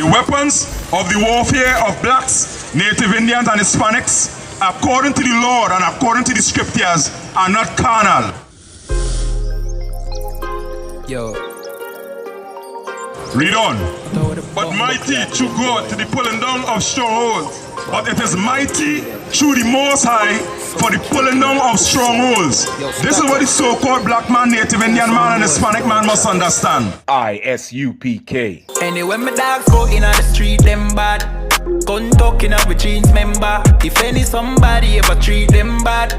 The weapons of the warfare of blacks, Native Indians, and Hispanics, according to the Lord and according to the scriptures, are not carnal. Yo. Read on. But mighty through God to the pulling down of strongholds. But it is mighty through the Most High for the pulling down of strongholds. This is what the so-called black man, Native Indian man, and Hispanic man must understand. I.S.U.P.K. Anyway, my dogs go in on the street, them bad. Gun talking up with jeans member. If any somebody ever treat them bad,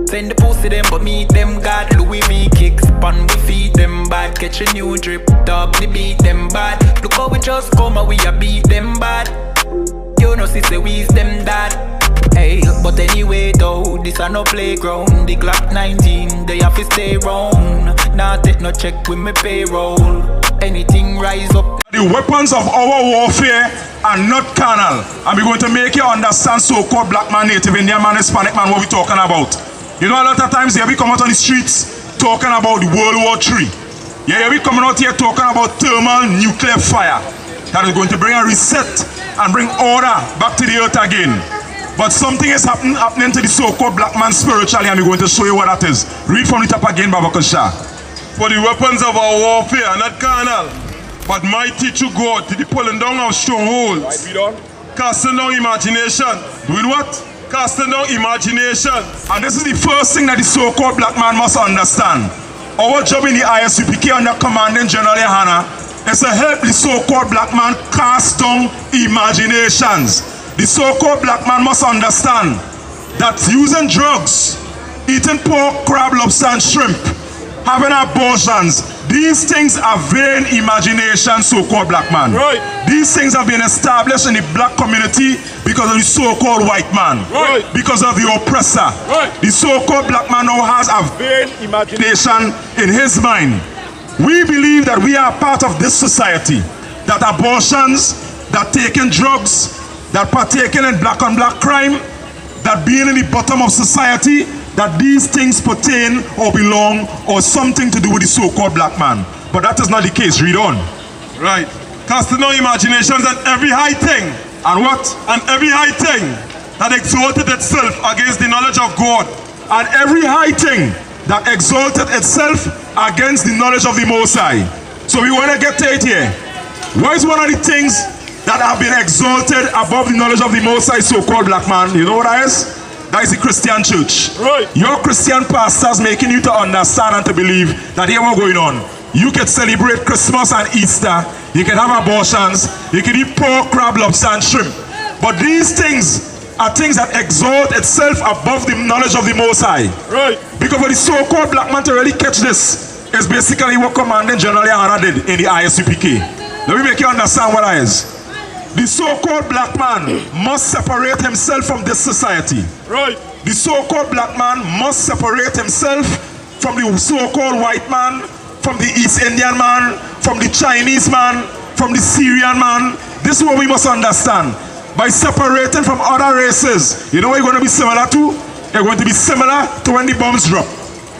send the pussy them but meet them God. Louis V kicks pan we feed them bad. Catch a new drip, dog we beat them bad. Look how we just come and we a beat them bad. You know sister we is them dad. Hey, but anyway though, this a no playground. The Glock 19, they have to stay round. Nah take no check with me payroll. Anything rise up. The weapons of our warfare are not carnal. And we're going to make you understand so-called black man, Native Indian man, Hispanic man, what we're talking about. You know, a lot of times here we come out on the streets talking about World War III. Yeah, we coming out here talking about thermal nuclear fire that is going to bring a reset and bring order back to the earth again. But something is happening to the so-called black man spiritually, and we're going to show you what that is. Read from the top again, Baba Kusha. For the weapons of our warfare are not carnal, but mighty to God to the pulling down of strongholds. Casting down imagination. Doing what? Casting down imagination. And this is the first thing that the so-called black man must understand. Our job in the I.S.U.P.K under Commanding General YAHANNA is to help the so-called black man cast down imaginations. The so-called black man must understand that using drugs, eating pork, crab, lobster, and shrimp, having abortions, these things are vain imagination, so-called black man. Right. These things have been established in the black community because of the so-called white man. Right. Because of the oppressor. Right. The so-called black man now has a vain imagination in his mind. We believe that we are part of this society, that abortions, that taking drugs, that partaking in black-on-black crime, that being in the bottom of society, that these things pertain or belong or something to do with the so-called black man. But that is not the case. Read on. Right. Casting down imaginations and every high thing. And what? And every high thing that exalted itself against the knowledge of God. And every high thing that exalted itself against the knowledge of the Most High. So we want to get to it here. What is one of the things that have been exalted above the knowledge of the Most High, so-called black man? You know what that is? That is the Christian church. Right. Your Christian pastors making you to understand and to believe that here what's going on. You can celebrate Christmas and Easter. You can have abortions. You can eat pork, crab, lobster, and shrimp. But these things are things that exalt itself above the knowledge of the Most High. Right. Because for the so-called black man to really catch this is basically what Commanding General YAHANNA did in the I.S.U.P.K. Let me make you understand what that is. The so-called black man must separate himself from this society. Right. The so-called black man must separate himself from the so-called white man, from the East Indian man, from the Chinese man, from the Syrian man. This is what we must understand. By separating from other races, you know what you're going to be similar to? You're going to be similar to when the bombs drop.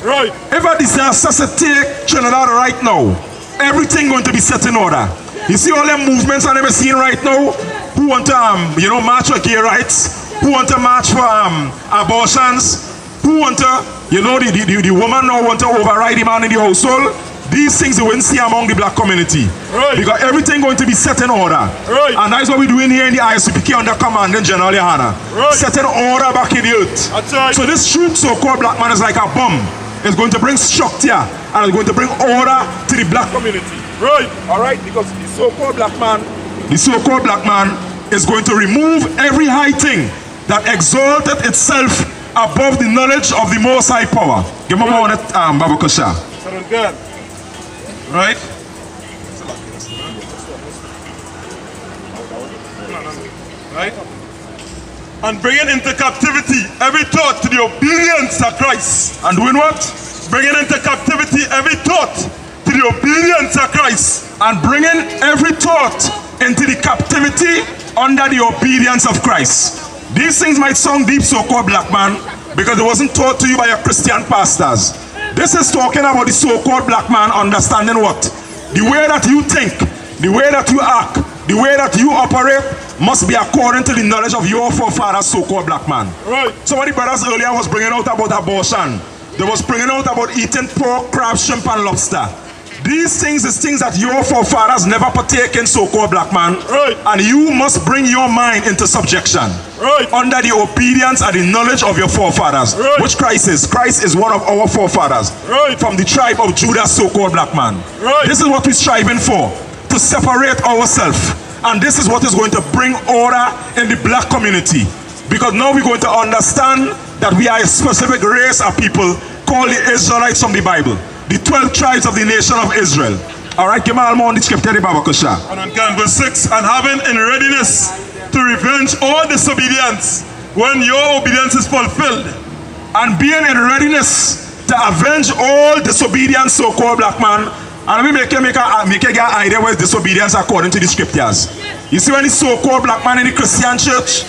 Right. If a disaster to take Trinidad right now, everything going to be set in order. You see all them movements I'm ever seeing right now? Who want to march for gay rights? Who want to march for abortions? Who want to, the woman now want to override the man in the household? These things you wouldn't see among the black community. Right. Because everything going to be set in order. Right. And that's what we're doing here in the I.S.U.P.K under Commanding General YAHANNA. Right. Setting order back in the earth. That's right. So this truth so-called black man is like a bomb. It's going to bring structure and it's going to bring order to the black community. Right. Alright, because the so-called black man is going to remove every high thing that exalted itself above the knowledge of the Most High power. Give me more on it, Baba Kusha. Good. Right. Right. And bringing into captivity every thought to the obedience of Christ. And doing what? Bringing into captivity every thought to the obedience of Christ. And bringing every thought into the captivity under the obedience of Christ. These things might sound deep, so-called black man, because it wasn't taught to you by your Christian pastors. This is talking about the so-called black man understanding what? The way that you think, the way that you act, the way that you operate must be according to the knowledge of your forefathers, so-called black man. Right. Some of the brothers earlier was bringing out about abortion. They was bringing out about eating pork, crab, shrimp, and lobster. These things is things that your forefathers never partake in, so-called black man. Right. And you must bring your mind into subjection. Right. Under the obedience and the knowledge of your forefathers. Right. Which Christ is. Christ is one of our forefathers. Right. From the tribe of Judah, so-called black man. Right. This is what we're striving for. To separate ourselves. And this is what is going to bring order in the black community. Because now we're going to understand that we are a specific race of people called the Israelites from the Bible. The 12 tribes of the nation of Israel. Alright, give me all more on the scripture, Baba Kusha. And on verse 6, and having in readiness to revenge all disobedience when your obedience is fulfilled. And being in readiness to avenge all disobedience, so-called black man. And we make a get idea what is disobedience according to the scriptures. You see, when the so-called black man in the Christian church,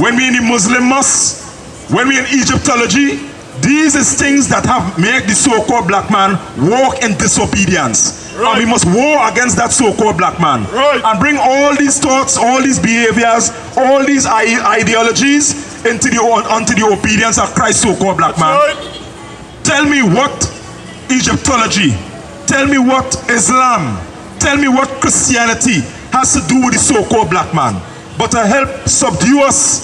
when we in the Muslim mosque, when we in Egyptology, these is things that have made the so-called black man walk in disobedience. Right. And we must war against that so-called black man. Right. And bring all these thoughts, all these behaviors, all these ideologies onto the obedience of Christ, so-called black man. Right. Tell me what Egyptology, tell me what Islam, tell me what Christianity has to do with the so-called black man. But to help subdue us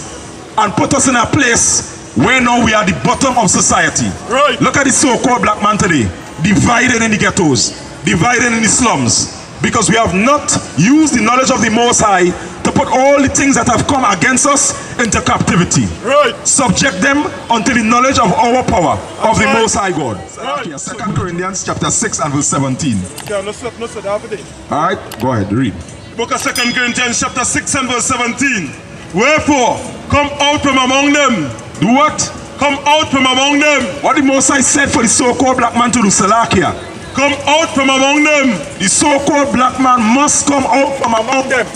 and put us in a place where now we are the bottom of society. Right. Look at the so-called black man today, divided in the ghettos, divided in the slums, because we have not used the knowledge of the Most High to put all the things that have come against us into captivity. Right. Subject them unto the knowledge of our power, of the Right. Most High God. Right. 2 Corinthians chapter 6 and verse 17. Okay, no, sir, All right, go ahead, read. Book of 2 Corinthians chapter 6 and verse 17. Wherefore, come out from among them. Do what? Come out from among them. What the Most High said for the so-called black man to do, Salakia. Come out from among them. The so-called black man must come out from among them.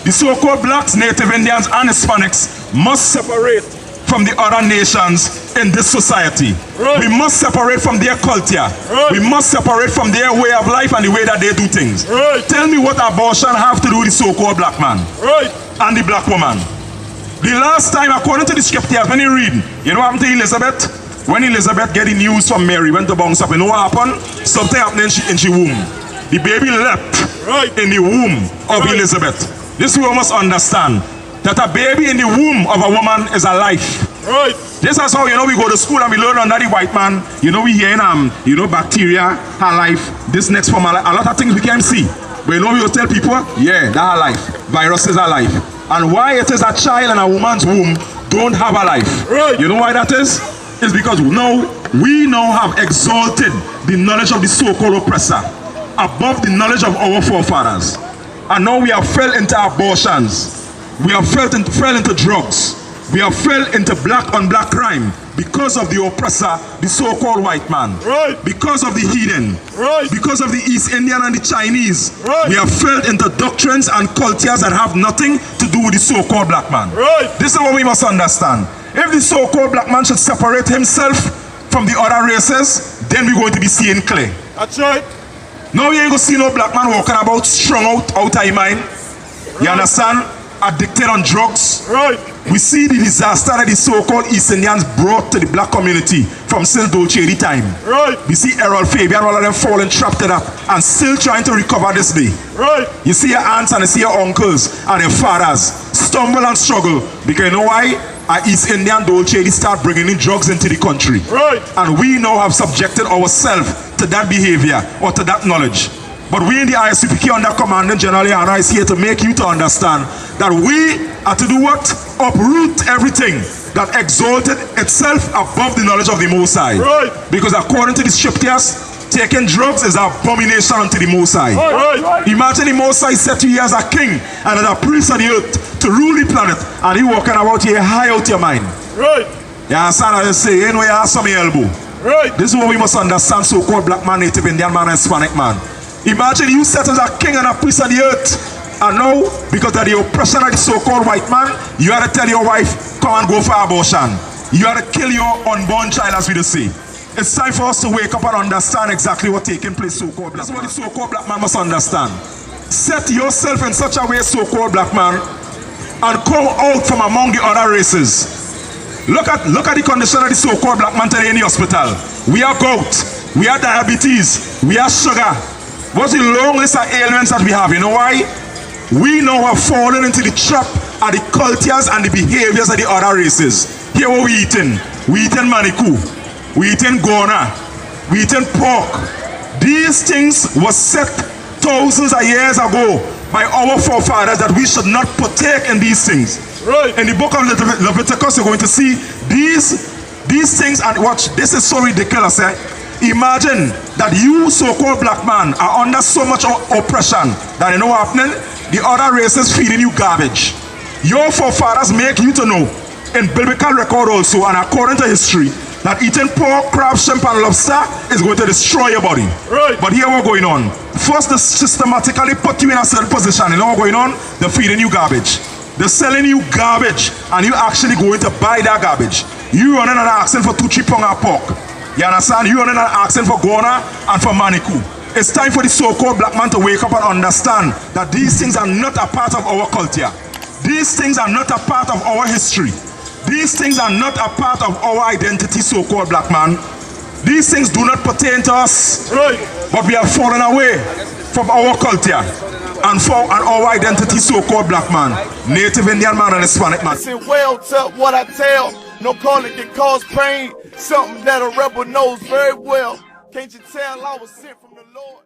The so-called blacks, Native Indians, and Hispanics must separate from the other nations in this society. Right. We must separate from their culture. Right. We must separate from their way of life and the way that they do things. Right. Tell me what abortion have to do with the so-called black man Right. and the black woman. The last time, according to the scriptures, when you read, you know what happened to Elizabeth? When Elizabeth get the news from Mary, went to bounce up, you know what happened? Something happened in she womb. The baby leapt Right. in the womb of Right. Elizabeth. This we must understand, that a baby in the womb of a woman is a life. Right. This is how, you know, we go to school and we learn under the white man. You know, we hear you know, bacteria, her life, this next form, a lot of things we can't see. But you know, we will tell people, yeah, that's her life. Viruses are life. And why it is a child in a woman's womb don't have a life. Right. You know why that is? It's because now we have exalted the knowledge of the so-called oppressor above the knowledge of our forefathers. And now we have fell into abortions. We have fell into drugs. We have fell into black on black crime because of the oppressor, the so-called white man. Right. Because of the heathen. Right. Because of the East Indian and the Chinese. Right. We have fell into doctrines and cultures that have nothing to do with the so-called black man. Right. This is what we must understand. If the so-called black man should separate himself from the other races, then we're going to be seeing clear. That's right. Now you ain't gonna see no black man walking about strung out of his mind. You understand? Addicted on drugs. Right. We see the disaster that the so-called East Indians brought to the black community from still Dolce time. Right. We see Errol Fabian, all of them falling trapped to that and still trying to recover this day. Right. You see your aunts and you see your uncles and your fathers stumble and struggle because you know why? East Indian Dolce, they start bringing in drugs into the country. Right. And we now have subjected ourselves to that behavior or to that knowledge. But we in the I.S.U.P.K under Commandant General YAHANNA is here to make you to understand that we are to do what? Uproot everything that exalted itself above the knowledge of the Most High. Right. Because according to the scriptures, taking drugs is an abomination unto the Most High. Right. Imagine the Most High set you here as a king and as a priest on the earth to rule the planet, and you walking about here high out your mind. Right. You understand what I say? You know you have some elbow. Right. This is what we must understand, so-called black man, Native Indian man, and Hispanic man. Imagine you set as a king and a priest on the earth, and now, because of the oppression of the so-called white man, you have to tell your wife, come and go for abortion. You have to kill your unborn child, as we say. It's time for us to wake up and understand exactly what's taking place, so-called black man. This is what the so-called black man must understand. set yourself in such a way, so-called black man, and come out from among the other races. Look at the condition of the so-called black man today in the hospital. We are gout, we are diabetes, we are sugar. What's the long list of ailments that we have? You know why? We now have fallen into the trap of the cultures and the behaviors of the other races. Here what we eating? We eating maniku, we eating gona, we eating pork. These things were set thousands of years ago by our forefathers that we should not partake in these things. Right. In the book of Leviticus, you're going to see these things, and watch, this is so ridiculous. Imagine that you, so-called black man, are under so much oppression that you know what's happening? The other races feeding you garbage. Your forefathers make you to know, in biblical record also, and according to history, that eating pork, crab, shrimp, and lobster is going to destroy your body. Right. But here what's going on. First, they systematically put you in a certain position. You know what's going on? They're feeding you garbage. They're selling you garbage, and you actually going to buy that garbage. You running and asking for 2-3 pounds of pork. You understand? You running and asking for gona and for maniku. It's time for the so-called black man to wake up and understand that these things are not a part of our culture. These things are not a part of our history. These things are not a part of our identity, so-called black man. These things do not pertain to us. Right. But we have fallen away from our culture and our identity, so-called black man, Native Indian man and Hispanic man. Listen well to what I tell. No calling can cause pain. Something that a rebel knows very well. Can't you tell I was sent from the Lord?